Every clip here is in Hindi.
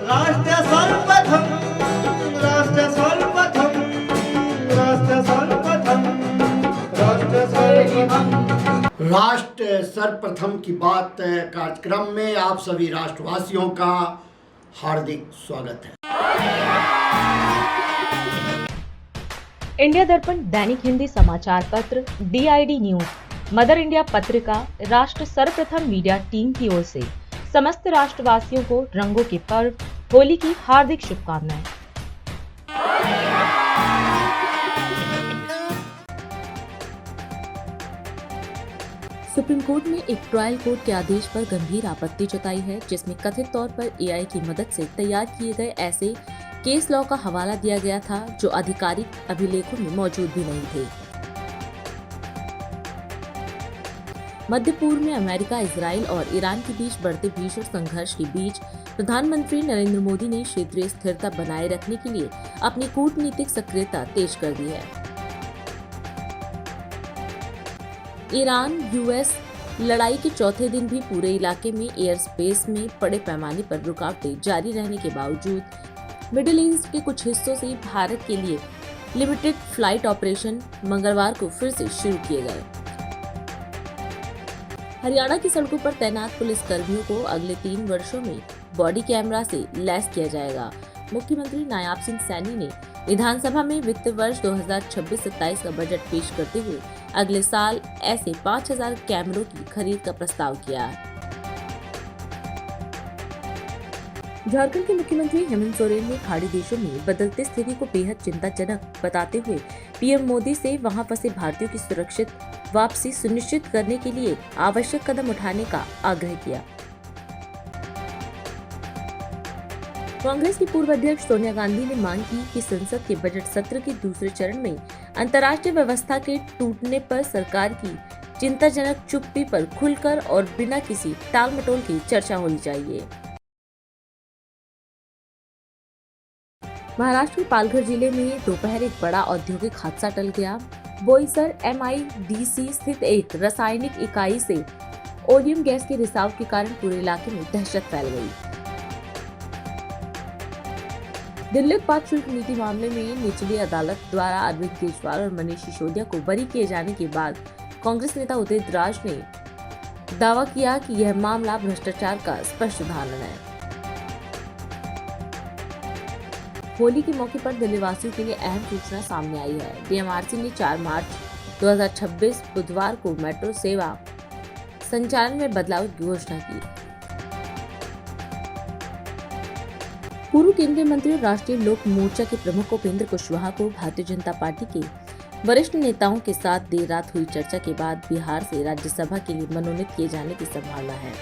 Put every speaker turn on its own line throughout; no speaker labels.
राष्ट्र सर्वप्रथम राष्ट्र सर्वप्रथम राष्ट्र सर्वप्रथम राष्ट्र सर्वप्रथम
राष्ट्र सर्वप्रथम की बात कार्यक्रम में आप सभी राष्ट्रवासियों का हार्दिक स्वागत है।
इंडिया दर्पण दैनिक हिंदी समाचार पत्र, DID न्यूज, मदर इंडिया पत्रिका, राष्ट्र सर्वप्रथम मीडिया टीम की ओर से समस्त राष्ट्रवासियों को रंगों के पर्व होली की हार्दिक शुभकामनाएं। सुप्रीम कोर्ट ने एक ट्रायल कोर्ट के आदेश पर गंभीर आपत्ति जताई है, जिसमें कथित तौर पर AI की मदद से तैयार किए गए ऐसे केस लॉ का हवाला दिया गया था जो आधिकारिक अभिलेखों में मौजूद भी नहीं थे। मध्य पूर्व में अमेरिका, इजराइल और ईरान के बीच बढ़ते भीषण संघर्ष के बीच प्रधानमंत्री नरेंद्र मोदी ने क्षेत्रीय स्थिरता बनाए रखने के लिए अपनी कूटनीतिक सक्रियता तेज कर दी है। ईरान US लड़ाई के चौथे दिन भी पूरे इलाके में एयर स्पेस में बड़े पैमाने पर रुकावटें जारी रहने के बावजूद मिडिल ईस्ट के कुछ हिस्सों से भारत के लिए लिमिटेड फ्लाइट ऑपरेशन मंगलवार को फिर से शुरू किए गए। हरियाणा की सड़कों पर तैनात पुलिस कर्मियों को अगले 3 वर्षों में बॉडी कैमरा से लैस किया जाएगा। मुख्यमंत्री नायाब सिंह सैनी ने विधानसभा में वित्त वर्ष 2026-27 का बजट पेश करते हुए अगले साल ऐसे 5000 कैमरों की खरीद का प्रस्ताव किया है। झारखंड के मुख्यमंत्री हेमंत सोरेन ने खाड़ी देशों में बदलती स्थिति को बेहद चिंताजनक बताते हुए PM मोदी से वहां फंसे भारतीयों की सुरक्षित वापसी सुनिश्चित करने के लिए आवश्यक कदम उठाने का आग्रह किया। कांग्रेस की पूर्व अध्यक्ष सोनिया गांधी ने मांग की कि संसद के बजट सत्र के दूसरे चरण में अंतर्राष्ट्रीय व्यवस्था के टूटने पर सरकार की चिंताजनक चुप्पी पर खुलकर और बिना किसी टालमटोल की चर्चा होनी चाहिए। महाराष्ट्र के पालघर जिले में दोपहर एक बड़ा औद्योगिक हादसा टल गया। बोईसर MIDC स्थित एक रासायनिक इकाई से ओडियम गैस के रिसाव के कारण पूरे इलाके में दहशत फैल गई। दिल्ली उत्पाद शुल्क नीति मामले में निचली अदालत द्वारा अरविंद केजरीवाल और मनीष सिसोदिया को बरी किए जाने के बाद कांग्रेस नेता उदित राज ने दावा किया कि यह मामला भ्रष्टाचार का स्पष्ट उदाहरण है। होली के मौके पर दिल्ली वासियों के लिए अहम सूचना सामने आई है। DMRC ने 4 मार्च 2026 बुधवार को मेट्रो सेवा संचालन में बदलाव की घोषणा की। पूर्व केंद्रीय मंत्री और राष्ट्रीय लोक मोर्चा के प्रमुख उपेंद्र कुशवाहा को भारतीय जनता पार्टी के वरिष्ठ नेताओं के साथ देर रात हुई चर्चा के बाद बिहार से राज्यसभा के लिए मनोनीत किए जाने की संभावना है।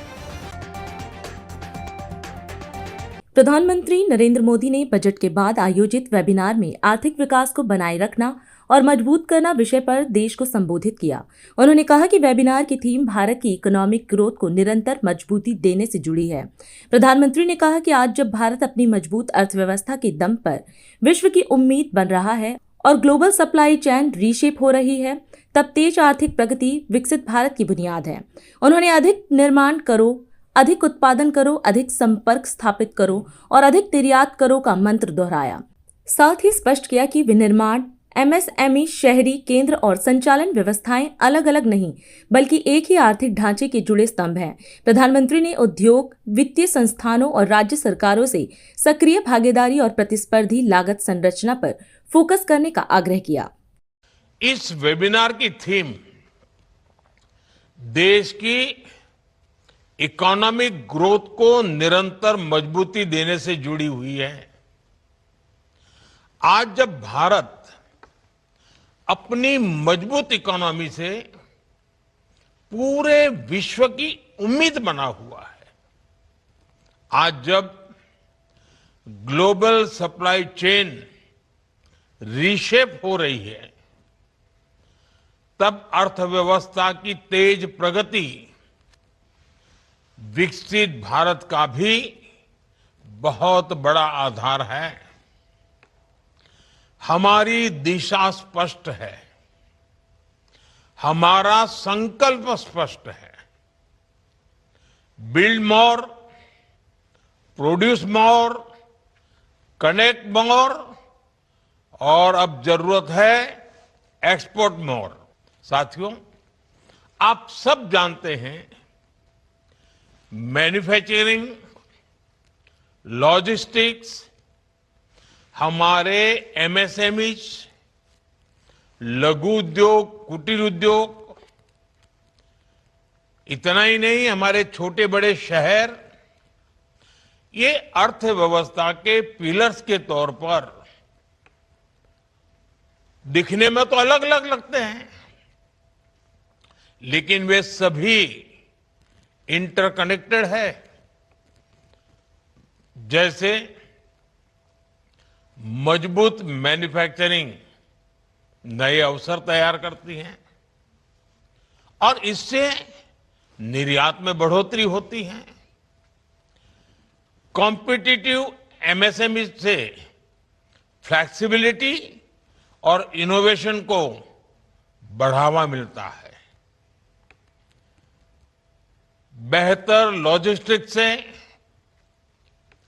प्रधानमंत्री नरेंद्र मोदी ने बजट के बाद आयोजित वेबिनार में आर्थिक विकास को बनाए रखना और मजबूत करना विषय पर देश को संबोधित किया। उन्होंने कहा कि वेबिनार की थीम भारत की इकोनॉमिक ग्रोथ को निरंतर मजबूती देने से जुड़ी है। प्रधानमंत्री ने कहा कि आज जब भारत अपनी मजबूत अर्थव्यवस्था के दम पर विश्व की उम्मीद बन रहा है और ग्लोबल सप्लाई चेन रीशेप हो रही है, तब तेज आर्थिक प्रगति विकसित भारत की बुनियाद है। उन्होंने अधिक निर्माण करो, अधिक उत्पादन करो, अधिक संपर्क स्थापित करो और अधिक निर्यात करो का मंत्र दोहराया। साथ ही स्पष्ट किया कि विनिर्माण, MSME, शहरी केंद्र और संचालन व्यवस्थाएं अलग अलग नहीं बल्कि एक ही आर्थिक ढांचे के जुड़े स्तंभ हैं। प्रधानमंत्री ने उद्योग, वित्तीय संस्थानों और राज्य सरकारों से सक्रिय भागीदारी और प्रतिस्पर्धी लागत संरचना पर फोकस करने का आग्रह किया।
इस वेबिनार की थीम देश की इकोनॉमिक ग्रोथ को निरंतर मजबूती देने से जुड़ी हुई है। आज जब भारत अपनी मजबूत इकोनॉमी से पूरे विश्व की उम्मीद बना हुआ है, आज जब ग्लोबल सप्लाई चेन रीशेप हो रही है, तब अर्थव्यवस्था की तेज प्रगति विकसित भारत का भी बहुत बड़ा आधार है। हमारी दिशा स्पष्ट है, हमारा संकल्प स्पष्ट है। Build more, produce more connect मोर और अब जरूरत है एक्सपोर्ट मोर। साथियों, आप सब जानते हैं मैन्युफैक्चरिंग, लॉजिस्टिक्स, हमारे एमएसएमईज, लघु उद्योग, कुटीर उद्योग, इतना ही नहीं, हमारे छोटे बड़े शहर ये अर्थव्यवस्था के पिलर्स के तौर पर दिखने में तो अलग अलग लगते हैं, लेकिन वे सभी इंटरकनेक्टेड है। जैसे मजबूत मैन्युफैक्चरिंग नए अवसर तैयार करती है और इससे निर्यात में बढ़ोतरी होती है। कॉम्पिटिटिव एमएसएमई से फ्लेक्सिबिलिटी और इनोवेशन को बढ़ावा मिलता है। बेहतर लॉजिस्टिक्स से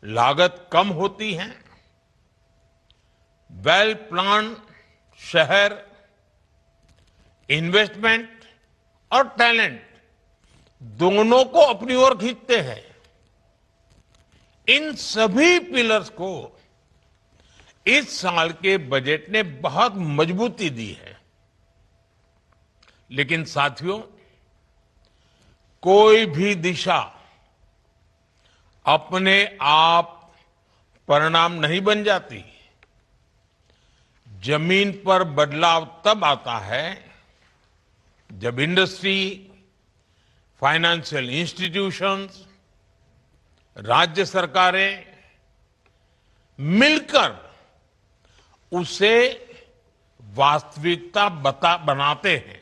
लागत कम होती है। वेल प्लान शहर, इन्वेस्टमेंट और टैलेंट दोनों को अपनी ओर खींचते हैं। इन सभी पिलर्स को इस साल के बजट ने बहुत मजबूती दी है। लेकिन साथियों, कोई भी दिशा अपने आप परिणाम नहीं बन जाती। जमीन पर बदलाव तब आता है जब इंडस्ट्री, फाइनेंशियल इंस्टीट्यूशंस, राज्य सरकारें मिलकर उसे वास्तविकता बनाते हैं।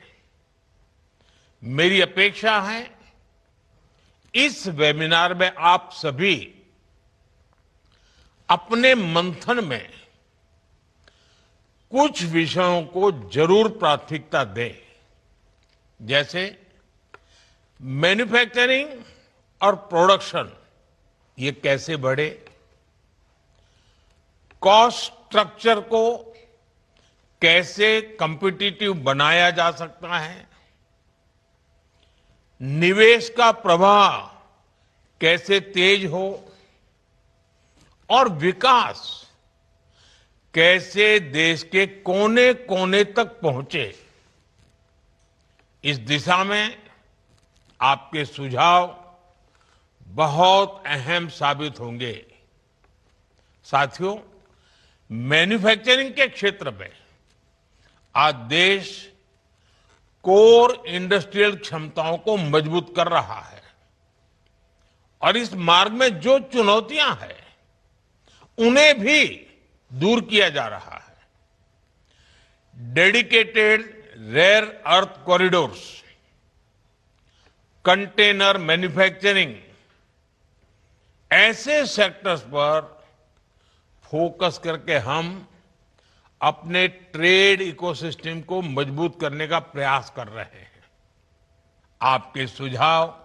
मेरी अपेक्षा है इस वेबिनार में आप सभी अपने मंथन में कुछ विषयों को जरूर प्राथमिकता दें, जैसे मैन्युफैक्चरिंग और प्रोडक्शन ये कैसे बढ़े, कॉस्ट स्ट्रक्चर को कैसे कॉम्पिटिटिव बनाया जा सकता है, निवेश का प्रवाह कैसे तेज हो और विकास कैसे देश के कोने कोने तक पहुंचे। इस दिशा में आपके सुझाव बहुत अहम साबित होंगे। साथियों, मैन्युफैक्चरिंग के क्षेत्र में आज देश कोर इंडस्ट्रियल क्षमताओं को मजबूत कर रहा है और इस मार्ग में जो चुनौतियां हैं उन्हें भी दूर किया जा रहा है। Dedicated rare earth corridors, container manufacturing, ऐसे सेक्टर्स पर फोकस करके हम अपने ट्रेड इकोसिस्टम को मजबूत करने का प्रयास कर रहे हैं। आपके सुझाव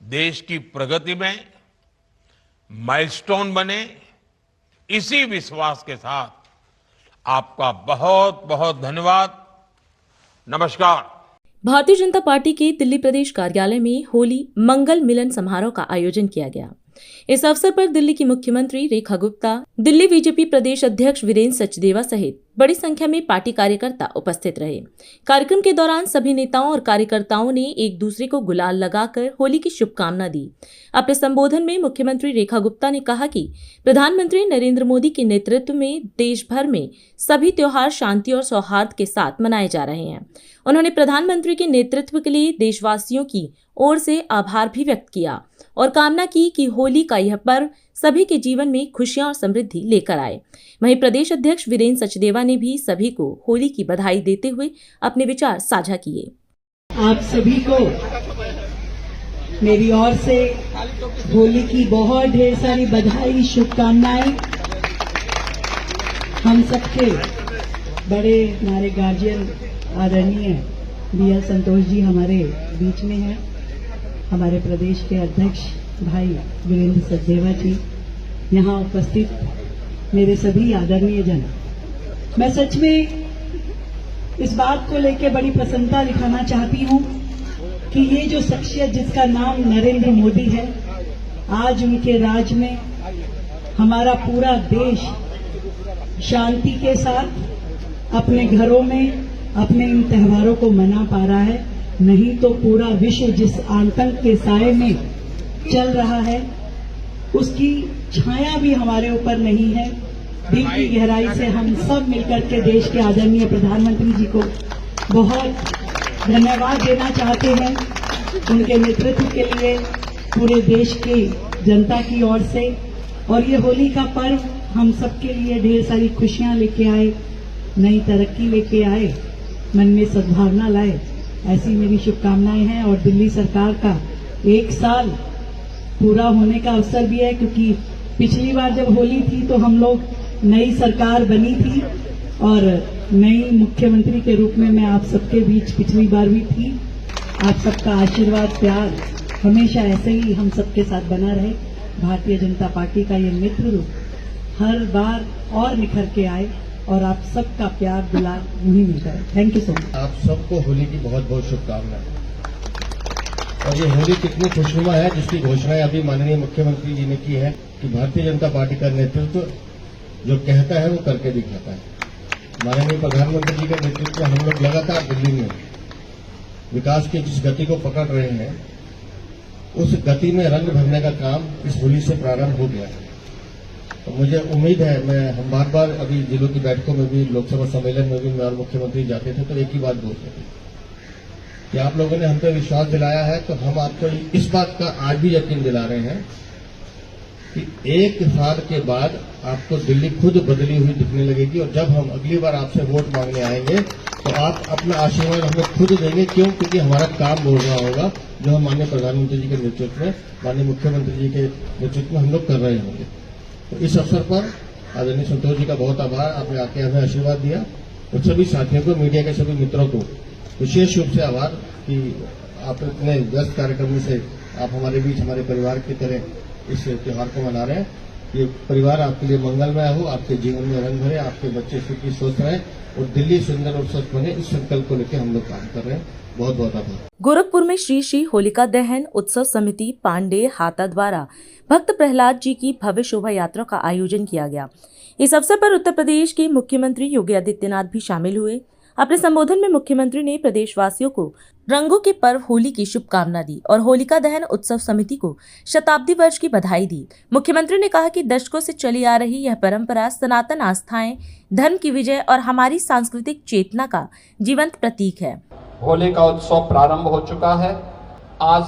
देश की प्रगति में माइलस्टोन बने, इसी विश्वास के साथ आपका बहुत बहुत धन्यवाद। नमस्कार।
भारतीय जनता पार्टी के दिल्ली प्रदेश कार्यालय में होली मंगल मिलन समारोह का आयोजन किया गया। इस अवसर पर दिल्ली की मुख्यमंत्री रेखा गुप्ता, दिल्ली बीजेपी प्रदेश अध्यक्ष वीरेंद्र सचदेवा सहित बड़ी संख्या में पार्टी कार्यकर्ता उपस्थित रहे। कार्यक्रम के दौरान सभी नेताओं और कार्यकर्ताओं ने एक दूसरे को गुलाल लगाकर होली की शुभकामना दी। अपने संबोधन में मुख्यमंत्री रेखा गुप्ता ने कहा कि प्रधानमंत्री नरेंद्र मोदी के नेतृत्व में देश भर में सभी त्योहार शांति और सौहार्द के साथ मनाए जा रहे हैं। उन्होंने प्रधानमंत्री के नेतृत्व के लिए देशवासियों की ओर से आभार भी व्यक्त किया और कामना की कि होली का यह पर्व सभी के जीवन में खुशियां और समृद्धि लेकर आए। वहीं प्रदेश अध्यक्ष वीरेंद्र सचदेवा ने भी सभी को होली की बधाई देते हुए अपने विचार साझा किए।
आप सभी को मेरी ओर से होली की बहुत ढेर सारी बधाई, शुभकामनाएं। हम सबके बड़े हमारे गार्जियन आदरणीय बी.एल. संतोष जी हमारे बीच में हैं। हमारे प्रदेश के अध्यक्ष भाई वीरेंद्र सचदेवा जी यहाँ उपस्थित मेरे सभी आदरणीय जन, मैं सच में इस बात को लेकर बड़ी प्रसन्नता दिखाना चाहती हूं कि ये जो शख्सियत जिसका नाम नरेंद्र मोदी है, आज उनके राज में हमारा पूरा देश शांति के साथ अपने घरों में अपने इन त्योहारों को मना पा रहा है। नहीं तो पूरा विश्व जिस आतंक के साए में चल रहा है, उसकी छाया भी हमारे ऊपर नहीं है। दिल की गहराई से हम सब मिलकर के देश के आदरणीय प्रधानमंत्री जी को बहुत धन्यवाद देना चाहते हैं, उनके नेतृत्व के लिए पूरे देश की जनता की ओर से। और ये होली का पर्व हम सबके लिए ढेर सारी खुशियां लेके आए, नई तरक्की लेके आए, मन में सद्भावना लाए, ऐसी मेरी शुभकामनाएं हैं। और दिल्ली सरकार का 1 साल पूरा होने का अवसर भी है, क्योंकि पिछली बार जब होली थी तो हम लोग नई सरकार बनी थी और नई मुख्यमंत्री के रूप में मैं आप सबके बीच पिछली बार भी थी। आप सबका आशीर्वाद प्यार हमेशा ऐसे ही हम सबके साथ बना रहे। भारतीय जनता पार्टी का ये मित्र रूप हर बार और निखर के आए और आप सबका प्यार दुलार मुझे मिलता है। Thank you so much.
आप सबको होली की बहुत बहुत शुभकामनाएं। और ये होली कितनी खुशनुमा है जिसकी घोषणा अभी माननीय मुख्यमंत्री जी ने की है कि भारतीय जनता पार्टी का नेतृत्व जो कहता है वो करके दिखाता है। माननीय प्रधानमंत्री जी के नेतृत्व में हम लोग लगातार दिल्ली में विकास की जिस गति को पकड़ रहे हैं, उस गति में रंग भरने का काम इस होली से प्रारंभ हो गया है। तो मुझे उम्मीद है, हम बार बार अभी जिलों की बैठकों में भी, लोकसभा सम्मेलन में भी मैं और मुख्यमंत्री जाते थे तो एक ही बात बोलते थे कि आप लोगों ने हम पे विश्वास दिलाया है, तो हम आपको इस बात का आज भी यकीन दिला रहे हैं कि 1 साल के बाद आपको दिल्ली खुद बदली हुई दिखने लगेगी। और जब हम अगली बार आपसे वोट मांगने आएंगे तो आप अपना आशीर्वाद हमें खुद देंगे। क्यों? क्योंकि हमारा काम बोल रहा होगा जो हम माननीय प्रधानमंत्री जी के नेतृत्व में, माननीय मुख्यमंत्री जी के नेतृत्व में हम लोग कर रहे होंगे। तो इस अवसर पर आदरणीय संतोष जी का बहुत आभार, आपने आके हमें आशीर्वाद दिया। और सभी साथियों को, मीडिया के सभी मित्रों को विशेष रूप से आभार कि आप इतने व्यस्त कार्यक्रम में से आप हमारे बीच हमारे परिवार की तरह इस त्योहार को मना रहे हैं। ये परिवार आपके लिए मंगलमय हो, आपके जीवन में रंग भरे, आपके बच्चे सुखी स्वस्थ रहें और दिल्ली सुंदर और स्वस्थ बने, इस संकल्प को लेकर हम लोग काम कर रहे हैं। बहुत बहुत आभार।
गोरखपुर में श्री श्री होलिका दहन उत्सव समिति पांडे हाता द्वारा भक्त प्रहलाद जी की भव्य शोभा यात्रा का आयोजन किया गया। इस अवसर पर उत्तर प्रदेश के मुख्यमंत्री योगी आदित्यनाथ भी शामिल हुए। अपने संबोधन में मुख्यमंत्री ने प्रदेशवासियों को रंगों के पर्व होली की शुभकामना दी और होलिका दहन उत्सव समिति को शताब्दी वर्ष की बधाई दी। मुख्यमंत्री ने कहा कि दशकों से चली आ रही यह परंपरा सनातन आस्थाएं, धर्म की विजय और हमारी सांस्कृतिक चेतना का जीवंत प्रतीक है।
होली का उत्सव प्रारंभ हो चुका है। आज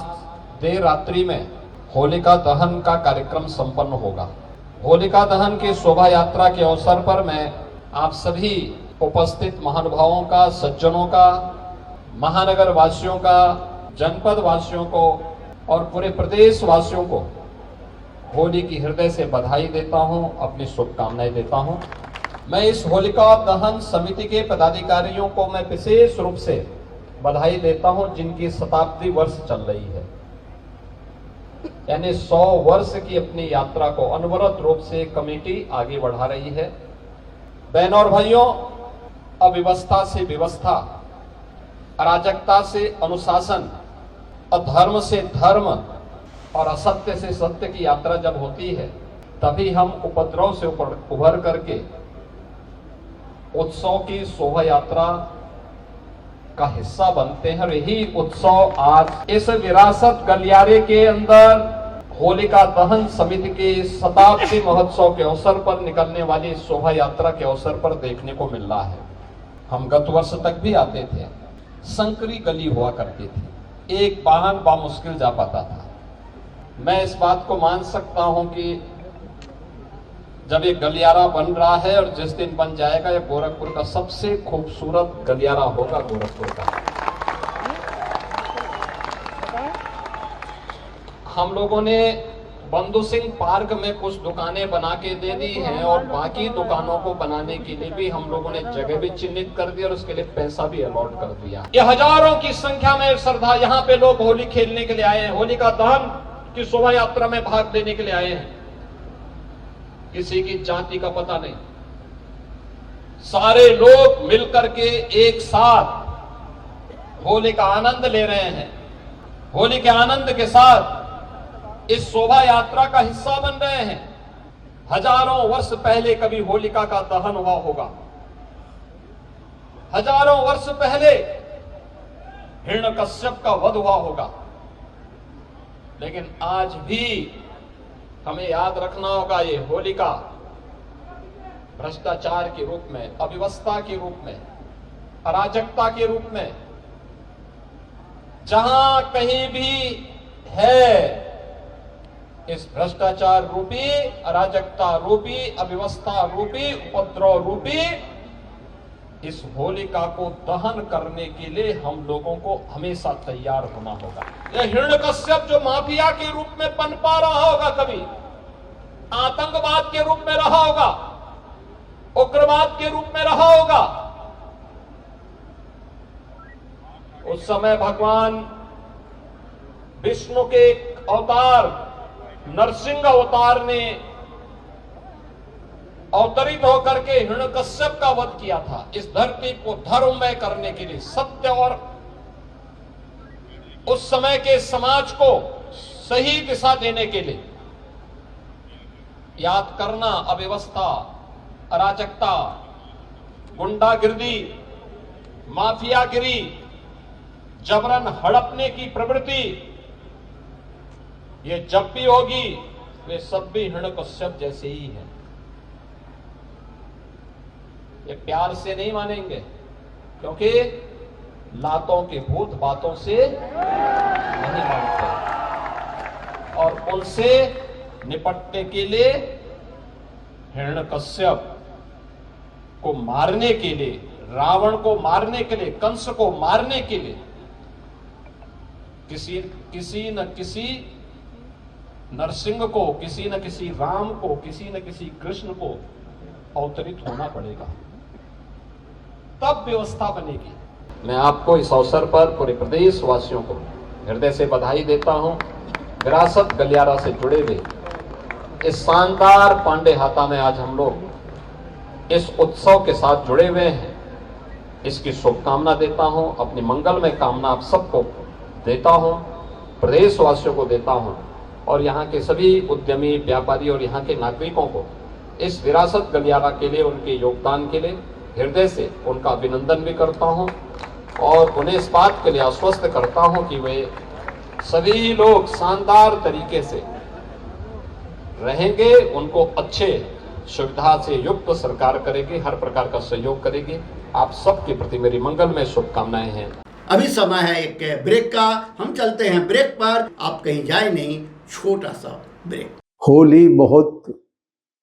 देर रात्रि में होलिका दहन का कार्यक्रम संपन्न होगा। होलिका दहन की शोभा यात्रा के अवसर पर मैं आप सभी उपस्थित महानुभावों का, सज्जनों का, महानगर वासियों का, जनपद वासियों को और पूरे प्रदेश वासियों को होली की हृदय से बधाई देता हूं, अपनी शुभकामनाएं देता हूं। मैं इस होलिका दहन समिति के पदाधिकारियों को मैं विशेष रूप से बधाई देता हूं जिनकी शताब्दी वर्ष चल रही है, यानी 100 वर्ष की अपनी यात्रा को अनवरत रूप से कमेटी आगे बढ़ा रही है। बहनों और भाइयों, अव्यवस्था से व्यवस्था, अराजकता से अनुशासन, अधर्म से धर्म और असत्य से सत्य की यात्रा जब होती है, तभी हम उपद्रव से उभर करके उत्सव की शोभा यात्रा का हिस्सा बनते हैं। और यही उत्सव आज इस विरासत गलियारे के अंदर होलिका दहन समिति के शताब्दी महोत्सव के अवसर पर निकलने वाली शोभा यात्रा के अवसर पर देखने को मिल रहा है। हम गत वर्ष तक भी आते थे, संकरी गली हुआ करती थी, एक वाहन बामुश्किल जा पाता था। मैं इस बात को मान सकता हूं कि जब ये गलियारा बन रहा है और जिस दिन बन जाएगा, ये गोरखपुर का सबसे खूबसूरत गलियारा होगा गोरखपुर का। हम लोगों ने बंधु सिंह पार्क में कुछ दुकानें बना के दे दी हैं और बाकी दुकानों को बनाने के लिए भी हम लोगों ने जगह भी चिन्हित कर दी और उसके लिए पैसा भी अलॉट कर दिया। ये हजारों की संख्या में श्रद्धा यहाँ पे लोग होली खेलने के लिए आए हैं, होलिका दहन की शोभा यात्रा में भाग लेने के लिए आए हैं। किसी की जाति का पता नहीं। सारे लोग मिलकर के एक साथ होली का आनंद ले रहे हैं। होली के आनंद के साथ इस शोभा यात्रा का हिस्सा बन रहे हैं। हजारों वर्ष पहले कभी होलिका का दहन हुआ होगा। हजारों वर्ष पहले हिरण्यकश्यप का वध हुआ होगा। लेकिन आज भी हमें याद रखना होगा, ये होलिका भ्रष्टाचार के रूप में, अव्यवस्था के रूप में, अराजकता के रूप में, जहां कहीं भी है, इस भ्रष्टाचार रूपी, अराजकता रूपी, अव्यवस्था रूपी, उपद्रव रूपी इस होलिका को दहन करने के लिए हम लोगों को हमेशा तैयार होना होगा। यह हिरण्यकश्यप जो माफिया के रूप में पनपा रहा होगा, कभी आतंकवाद के रूप में रहा होगा, उग्रवाद के रूप में रहा होगा, उस समय भगवान विष्णु के एक अवतार नरसिंह अवतार ने अवतरित होकर के हिरण्यकश्यप का वध किया था, इस धरती को धर्ममय करने के लिए, सत्य और उस समय के समाज को सही दिशा देने के लिए। याद करना, अव्यवस्था, अराजकता, गुंडागिर्दी, माफियागिरी, जबरन हड़पने की प्रवृत्ति, ये जब भी होगी वे सब भी हिरण्यकश्यप जैसे ही हैं। ये प्यार से नहीं मानेंगे, क्योंकि लातों के भूत बातों से नहीं मानते, और उनसे निपटने के लिए हिरण्यकश्यप को मारने के लिए, रावण को मारने के लिए, कंस को मारने के लिए किसी न किसी नरसिंह को, किसी न किसी राम को, किसी न किसी कृष्ण को अवतरित होना पड़ेगा, तब व्यवस्था बनेगी। मैं आपको इस अवसर पर पूरे प्रदेश वासियों को हृदय से बधाई देता हूं। विरासत गलियारा से जुड़े हुए इस शानदार पांडे हाता में आज हम लोग इस उत्सव के साथ जुड़े हुए हैं, इसकी शुभकामना देता हूं। अपनी मंगलमय कामना आप सबको देता हूं, प्रदेश वासियों को देता हूं, और यहाँ के सभी उद्यमी, व्यापारी और यहाँ के नागरिकों को इस विरासत गलियारा के लिए, उनके योगदान के लिए हृदय से उनका अभिनंदन भी करता हूं, और उन्हें इस बात के लिए आश्वस्त करता हूं कि वे सभी लोग शानदार तरीके से रहेंगे, उनको अच्छे सुविधा से युक्त सरकार करेगी, हर प्रकार का सहयोग करेगी। आप सबके प्रति मेरी मंगलमय शुभकामनाएं हैं।
अभी समय है एक ब्रेक का, हम चलते हैं ब्रेक पर, आप कहीं जाए नहीं, छोटा सा ब्रेक।
होली बहुत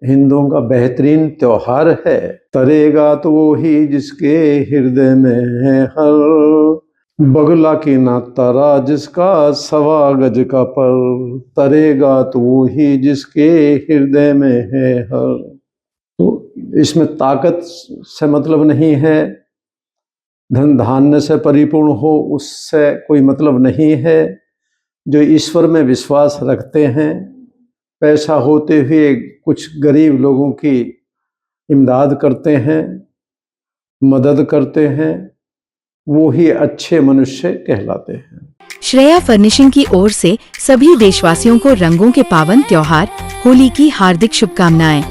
हिंदुओं का बेहतरीन त्योहार है। तरेगा तो वो ही जिसके हृदय में है हर, बगला की ना तरा जिसका 1.25 गज का पर, तरेगा तो वो ही जिसके हृदय में है हर। तो इसमें ताकत से मतलब नहीं है, धन धान्य से परिपूर्ण हो उससे कोई मतलब नहीं है। जो ईश्वर में विश्वास रखते हैं, पैसा होते हुए कुछ गरीब लोगों की इमदाद करते हैं, मदद करते हैं, वो ही अच्छे मनुष्य कहलाते हैं।
श्रेया फर्निशिंग की ओर से सभी देशवासियों को रंगों के पावन त्योहार होली की हार्दिक शुभकामनाएं।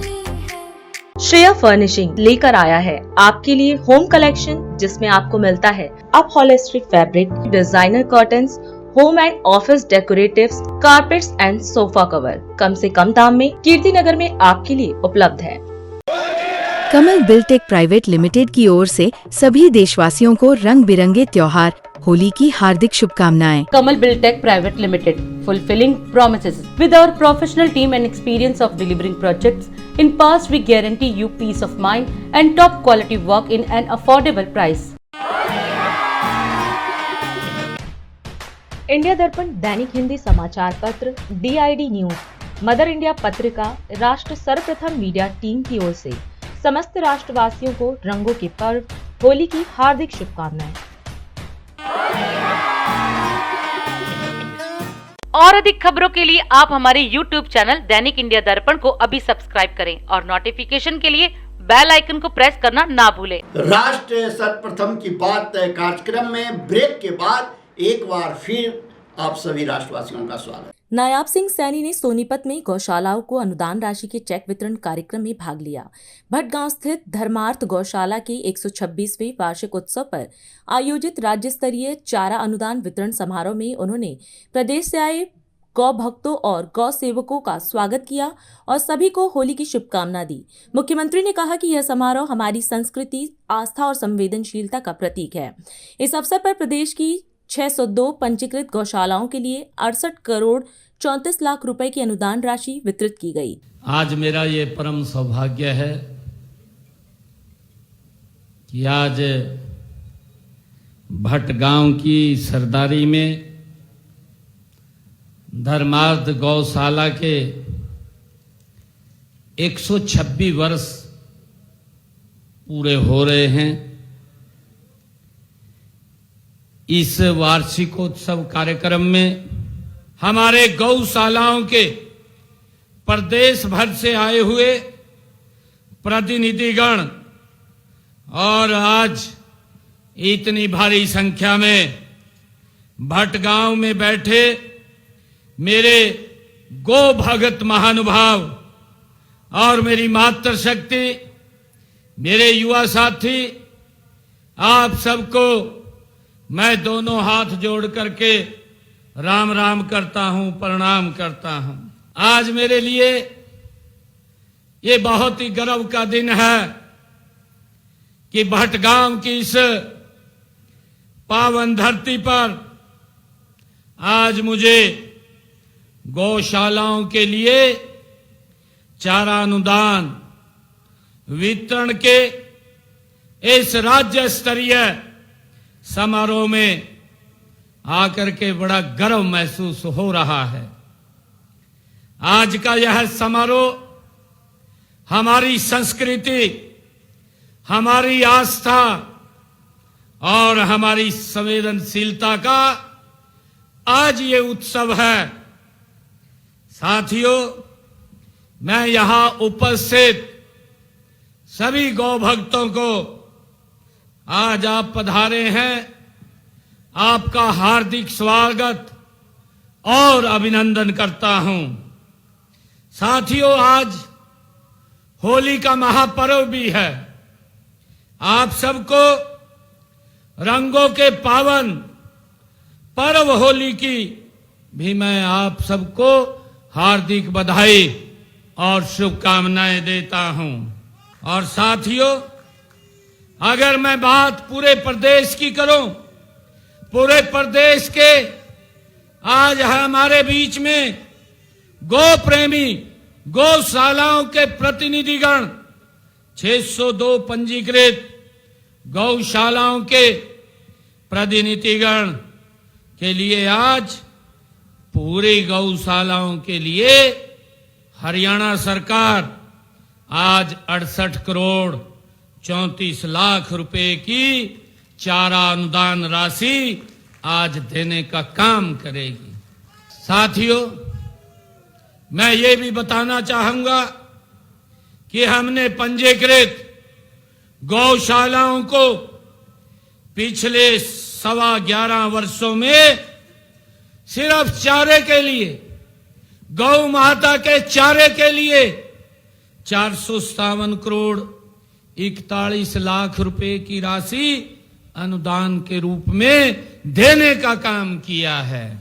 श्रेया फर्निशिंग लेकर आया है आपके लिए होम कलेक्शन, जिसमें आपको मिलता है upholstery fabric, designer curtains, home and office decoratives, carpets and sofa cover कम से कम दाम में कीर्ति नगर में आपके लिए उपलब्ध है।
कमल बिल्टेक प्राइवेट लिमिटेड की ओर से सभी देशवासियों को रंग बिरंगे त्योहार होली की हार्दिक शुभकामनाएं।
Kamal Buildtech Private Limited, fulfilling promises. With our professional team and experience of delivering projects, in past we guarantee you peace of mind and top quality work in an affordable price.
India दर्पण दैनिक हिंदी समाचार पत्र, DID न्यूज, मदर इंडिया पत्रिका, राष्ट्र सर्वप्रथम मीडिया टीम की ओर से समस्त राष्ट्रवासियों को रंगों के पर्व होली की हार्दिक शुभकामनाएं।
और अधिक खबरों के लिए आप हमारे YouTube चैनल दैनिक इंडिया दर्पण को अभी सब्सक्राइब करें और नोटिफिकेशन के लिए बेल आइकन को प्रेस करना ना भूलें।
राष्ट्र सर्वप्रथम की बात कार्यक्रम में ब्रेक के बाद एक बार फिर आप सभी राष्ट्रवासियों का स्वागत।
नायाब सिंह सैनी ने सोनीपत में गौशालाओं को अनुदान राशि के चेक वितरण कार्यक्रम में भाग लिया। भटगांव स्थित धर्मार्थ गौशाला के 126वें वार्षिक उत्सव पर आयोजित राज्य स्तरीय चारा अनुदान वितरण समारोह में उन्होंने प्रदेश से आए गौ भक्तों और गौ सेवकों का स्वागत किया और सभी को होली की शुभकामना दी। मुख्यमंत्री ने कहा कि यह समारोह हमारी संस्कृति, आस्था और संवेदनशीलता का प्रतीक है। इस अवसर पर प्रदेश की 602 पंजीकृत गौशालाओं के लिए 68 करोड़ 34 लाख रुपए की अनुदान राशि वितरित की गई।
आज मेरा ये परम सौभाग्य है कि आज भटगांव की सरदारी में धर्मार्थ गौशाला के 126 वर्ष पूरे हो रहे हैं। इस वार्षिकोत्सव कार्यक्रम में हमारे गौशालाओं के प्रदेश भर से आए हुए प्रतिनिधिगण और आज इतनी भारी संख्या में भटगांव में बैठे मेरे गो भगत महानुभाव और मेरी मातृशक्ति, मेरे युवा साथी, आप सबको मैं दोनों हाथ जोड़ करके राम राम करता हूं, प्रणाम करता हूं। आज मेरे लिए ये बहुत ही गर्व का दिन है कि भटगांव की इस पावन धरती पर आज मुझे गौशालाओं के लिए चारा अनुदान वितरण के इस राज्य स्तरीय समारोह में आकर के बड़ा गर्व महसूस हो रहा है। आज का यह समारोह हमारी संस्कृति, हमारी आस्था और हमारी संवेदनशीलता का आज ये उत्सव है। साथियों, मैं यहां उपस्थित सभी गौ भक्तों को आज आप पधारे हैं, आपका हार्दिक स्वागत और अभिनंदन करता हूं। साथियों, आज होली का महापर्व भी है। आप सबको रंगों के पावन पर्व होली की भी मैं आप सबको हार्दिक बधाई और शुभकामनाएं देता हूं। और साथियों, अगर मैं बात पूरे प्रदेश की करूं, पूरे प्रदेश के आज हमारे बीच में गौ प्रेमी, गौशालाओं के प्रतिनिधिगण 602 पंजीकृत गौशालाओं के प्रतिनिधिगण के लिए आज पूरी गौशालाओं के लिए हरियाणा सरकार आज 68 करोड़ 34 लाख रुपए की चारा अनुदान राशि आज देने का काम करेगी। साथियों, मैं ये भी बताना चाहूंगा कि हमने पंजीकृत गौशालाओं को पिछले 11.25 वर्षों में सिर्फ चारे के लिए, गौ माता के चारे के लिए 457 करोड़ 41 लाख रुपए की राशि अनुदान के रूप में देने का काम किया है।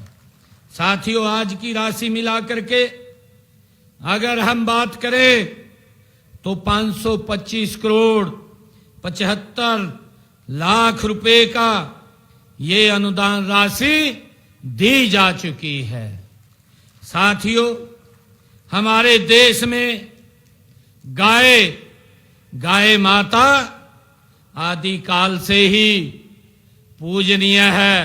साथियों, आज की राशि मिलाकर के अगर हम बात करें तो 525 करोड़ 75 लाख रुपए का ये अनुदान राशि दी जा चुकी है। साथियों, हमारे देश में गाय माता आदि काल से ही पूजनीय है।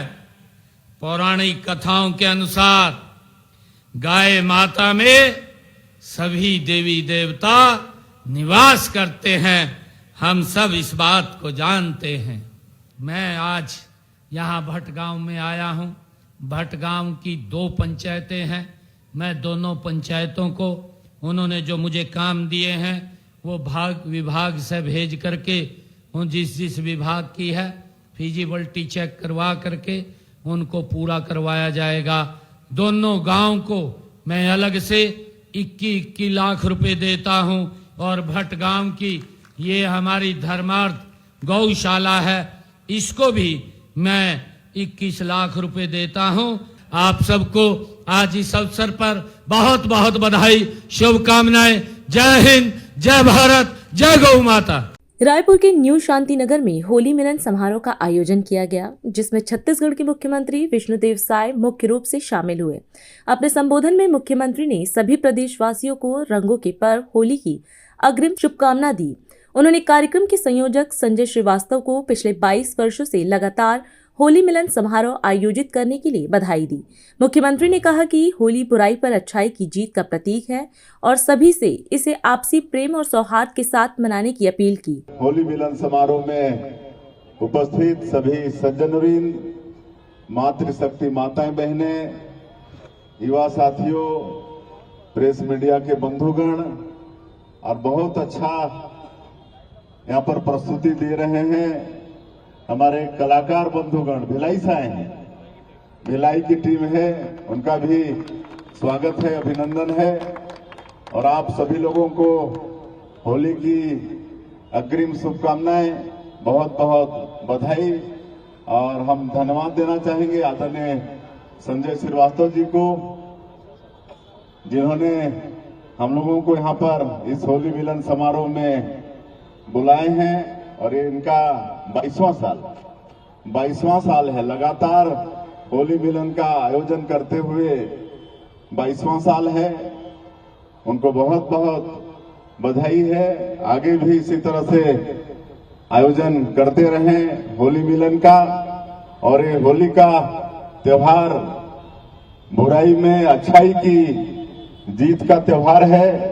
पौराणिक कथाओं के अनुसार गाय माता में सभी देवी देवता निवास करते हैं। हम सब इस बात को जानते हैं। मैं आज यहाँ भटगांव में आया हूँ, भटगांव की 2 पंचायतें हैं। मैं दोनों पंचायतों को उन्होंने जो मुझे काम दिए हैं वो विभाग से भेज करके उन जिस विभाग की है फिजिबिलिटी चेक करवा करके उनको पूरा करवाया जाएगा। दोनों गांव को मैं अलग से 21 लाख रुपए देता हूं और भटगांव की ये हमारी धर्मार्थ गौशाला है, इसको भी मैं 21 लाख रुपए देता हूं। आप सबको आज इस अवसर पर बहुत बहुत बधाई, शुभकामनाएं। जय हिंद, जय भारत, जय गौ माता।
रायपुर के न्यू शांतिनगर में होली मिलन समारोह का आयोजन किया गया, जिसमें छत्तीसगढ़ के मुख्यमंत्री विष्णुदेव साय मुख्य रूप से शामिल हुए। अपने संबोधन में मुख्यमंत्री ने सभी प्रदेशवासियों को रंगों के पर्व होली की अग्रिम शुभकामना दी। उन्होंने कार्यक्रम के संयोजक संजय श्रीवास्तव को पिछले 22 वर्षों से लगातार होली मिलन समारोह आयोजित करने के लिए बधाई दी। मुख्यमंत्री ने कहा कि होली बुराई पर अच्छाई की जीत का प्रतीक है और सभी से इसे आपसी प्रेम और सौहार्द के साथ मनाने की अपील की।
होली मिलन समारोह में उपस्थित सभी सज्जनवृंद, मातृशक्ति माताएं बहनें, युवा साथियों, प्रेस मीडिया के बंधुगण और बहुत अच्छा यहाँ पर प्रस्तुति दे रहे हैं हमारे कलाकार बंधुगण भिलाई से आए हैं। भिलाई की टीम है, उनका भी स्वागत है, अभिनंदन है। और आप सभी लोगों को होली की अग्रिम शुभकामनाएं, बहुत बहुत बधाई। और हम धन्यवाद देना चाहेंगे आदरणीय संजय श्रीवास्तव जी को, जिन्होंने हम लोगों को यहाँ पर इस होली मिलन समारोह में बुलाए हैं। और ये इनका 22वां साल है लगातार होली मिलन का आयोजन करते हुए 22वां साल है। उनको बहुत बहुत बधाई है। आगे भी इसी तरह से आयोजन करते रहें होली मिलन का। और ये होली का त्योहार बुराई में अच्छाई की जीत का त्योहार है।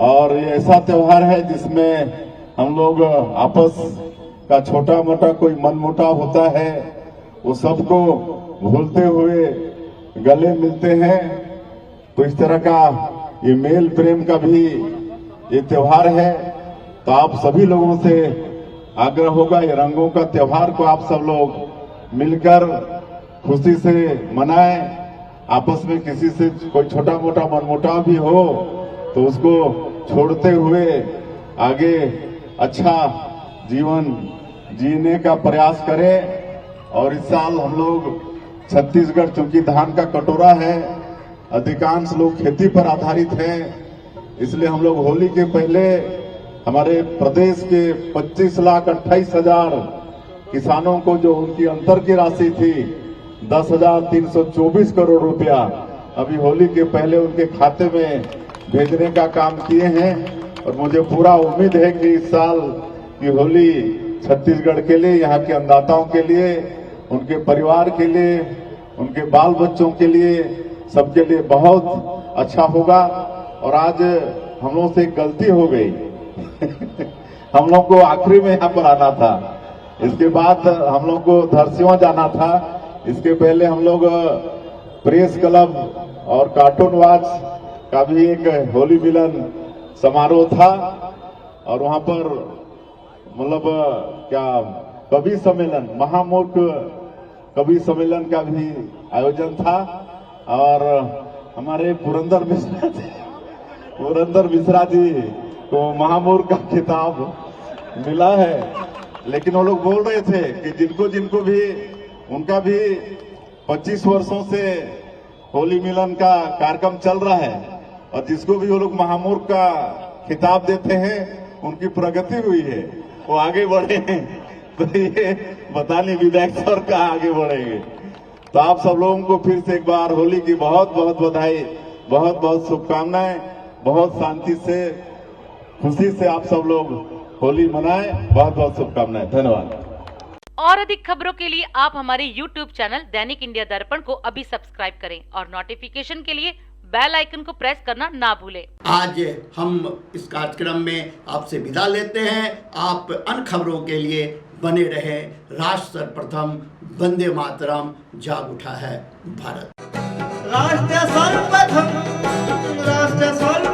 और ये ऐसा त्योहार है जिसमें हम लोग आपस का छोटा मोटा कोई मनमुटाव होता है वो सबको भूलते हुए गले मिलते हैं। तो इस तरह का ये मेल प्रेम का भी ये त्योहार है। तो आप सभी लोगों से आग्रह होगा, ये रंगों का त्योहार को आप सब लोग मिलकर खुशी से मनाएं। आपस में किसी से कोई छोटा मोटा मनमुटाव भी हो तो उसको छोड़ते हुए आगे अच्छा जीवन जीने का प्रयास करें। और इस साल हम लोग छत्तीसगढ़ चूंकि धान का कटोरा है, अधिकांश लोग खेती पर आधारित हैं, इसलिए हम लोग होली के पहले हमारे प्रदेश के 25,28,000 किसानों को जो उनकी अंतर की राशि थी 10,324 करोड़ रुपया अभी होली के पहले उनके खाते में भेजने का काम किए हैं। और मुझे पूरा उम्मीद है कि इस साल की होली छत्तीसगढ़ के लिए, यहाँ के अन्नदाताओं के लिए, उनके परिवार के लिए, उनके बाल बच्चों के लिए, सबके लिए बहुत अच्छा होगा। और आज हम लोग से एक गलती हो गई हम लोग को आखिरी में यहाँ पर आना था, इसके बाद हम लोग को धरसियों जाना था। इसके पहले हम लोग प्रेस क्लब और कार्टून वॉच का भी एक होली मिलन समारोह था। और वहां पर मतलब क्या कवि सम्मेलन, महामूर्ख कवि सम्मेलन का भी आयोजन था। और हमारे पुरंदर मिश्रा जी को महामूर्ख का खिताब मिला है। लेकिन वो लोग बोल रहे थे कि जिनको भी उनका भी 25 वर्षों से होली मिलन का कार्यक्रम चल रहा है और जिसको भी वो लोग महामूर्ख का खिताब देते हैं उनकी प्रगति हुई है, वो आगे बढ़े हैं। तो ये बता नहीं विधायक सर का आगे बढ़ेंगे। तो आप सब लोगों को फिर से एक बार होली की बहुत बहुत बधाई, बहुत बहुत शुभकामनाएं। बहुत शांति से, खुशी से आप सब लोग होली मनाएं। बहुत बहुत शुभकामनाएं। धन्यवाद।
और अधिक खबरों के लिए आप हमारे YouTube चैनल दैनिक इंडिया दर्पण को अभी सब्सक्राइब करें और नोटिफिकेशन के लिए बेल आइकन को प्रेस करना ना भूलें।
आज हम इस कार्यक्रम में आपसे विदा लेते हैं। आप अन्य खबरों के लिए बने रहे। राष्ट्र सर्वप्रथम, वंदे मातरम, जाग उठा है भारत।
राष्ट्र सर्वप्रथम, राष्ट्र सर्वप्रथम।